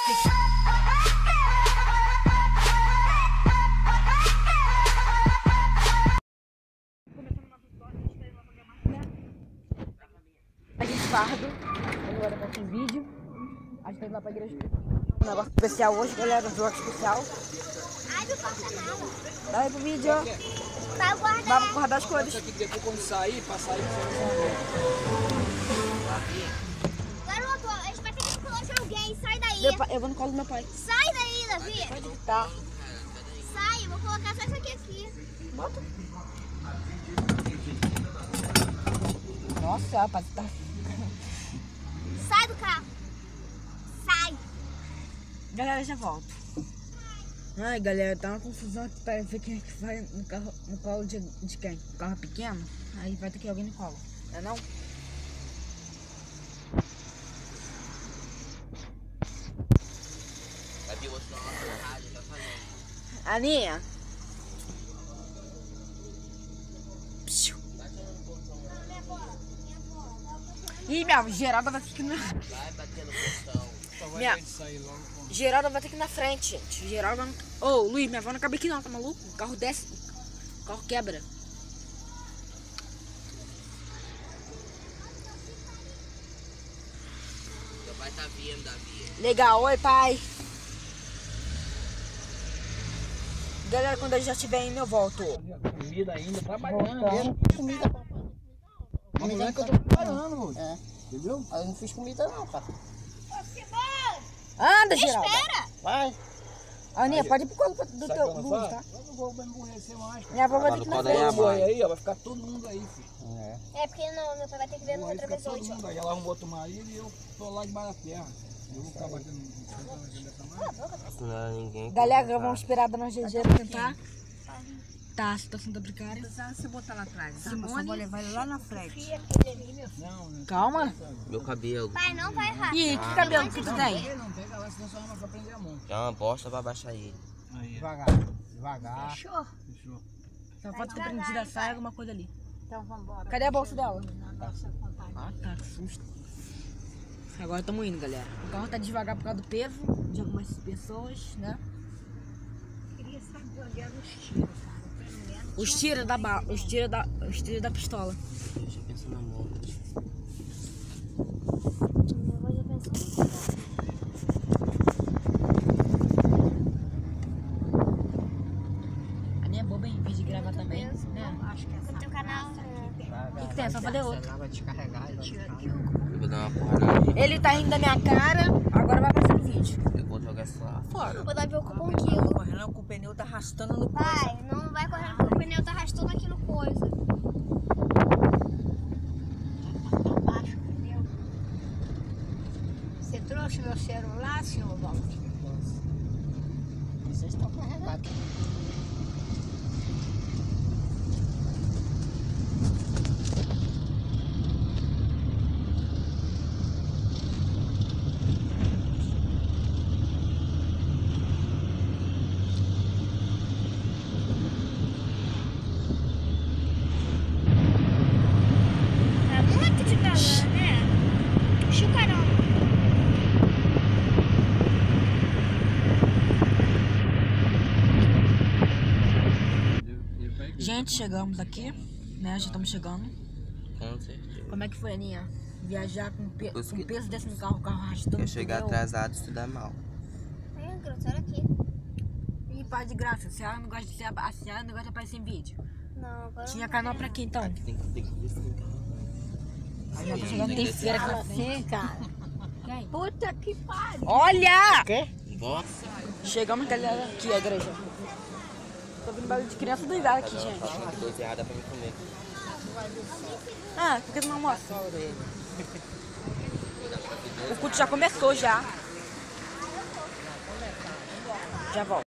A gente fardo, agora tá sem vídeo. A gente tá indo lá pra igreja. Um negócio especial hoje, galera, um vlog especial. Ai, não passa nada. Dá aí pro vídeo, ó. Vai guardar. Vai guardar as coisas. Isso aqui que depois quando sair, pra sair, Garoto, a gente vai ter que pular de alguém. Sai daí. Eu vou no colo do meu pai. Sai daí, Davi. Tá. Sai, eu vou colocar só isso aqui. Bota. Nossa, rapaz, tá. Sai do carro. Sai. Galera, já volto. Ai, galera, tá uma confusão aqui para ver quem é que vai no colo de quem? O carro pequeno? Aí vai ter que ir alguém no colo, não é não? Aninha. Ih, minha Geralda vai ter que ir na... vai bater no portão. Geralda vai ter que ir na frente, gente. Geralda não... Ô, Luiz, minha avó não cabe aqui não, tá maluco? O carro desce, o carro quebra. Meu pai tá vindo, Davi. Legal, oi pai. Galera, quando eu já estiver indo, eu volto. Comida ainda, trabalhando. Comida, papai. Mas não é que eu tô trabalhando, hoje. É. Entendeu? Eu não fiz comida não, cara. Anda, Geralda. Espera. Vai. Aninha, pode ir pro colo do Sabe teu quando Luiz, vai? tá? Eu não vou me aborrecer mais, cara. Minha avó vai ter que ir na Vai frente. boi aí, ó, vai ficar todo mundo aí, filho. É porque não, meu pai vai ter que ver no Aí outra fica vez todo hoje. mundo aí. Ela arrumou outro marido e eu tô lá debaixo da terra. Eu vou ficar batendo Não é ninguém. Galera, vamos esperar a dona GG pra tentar. Tá, a situação tá precária. Se botar lá atrás. Só vou levar ele lá na frente. Calma. Meu cabelo. Pai, não vai errar. Ih, que cabelo que tu tem? não pega lá, senão só arma pra prender a mão. É uma bosta pra baixar ele. Aí, Devagar. Devagar. Fechou? fechou. Só falta ter prendida a saia, alguma coisa ali. Então vambora. Cadê a bolsa dela? Nossa companhia. Ah, tá, que susto. Agora estamos indo, galera. O carro tá devagar por causa do peso de algumas pessoas, né? Queria saber onde eram os tiros, cara. Pelo menos. Os tiros da bala, os tiros da pistola. Eu já penso na morte. Eu vou já pensar. A minha boba em vídeo de gravar também, né? Acho que essa No teu canal. O que tem? É só fazer outro. Ela vai descarregar e vai tira ficar. aqui o Eu vou dar uma porrada nele. Ele tá rindo da minha cara, agora vai passar no vídeo. Eu vou jogar isso lá fora. O Davi ocupou 1 quilo. correndo com o pneu tá arrastando no coisa. Pai, não vai correndo porque o pneu tá arrastando aquilo coisa. Tá baixo o pneu. Você trouxe meu celular, senhor Valdir? Vocês estão carregados. Tá muito devagar, né? Chucarão. Gente, chegamos aqui, né? Já estamos chegando. Com certeza. Como é que foi, Aninha? Viajar com Consegui. peso desse no carro, o carro arrastando. Eu chegar pneu. atrasado, isso dá mal. Ai, grosseiro aqui. Ih, pai de graça, a senhora não gosta de aparecer em vídeo. Não, agora Tinha não canal vai pra quem então? Tem que desligar. Aí já tá chegando terceira aqui na frente. Sim, cara. Quem? Puta que pariu. Olha! Nossa. Chegamos, galera, aqui a igreja. Tô vendo barulho de criança doidada aqui, gente. Uma coisa errada pra me comer. Ah, por que tu não almoça? O culto já começou já. Já volto.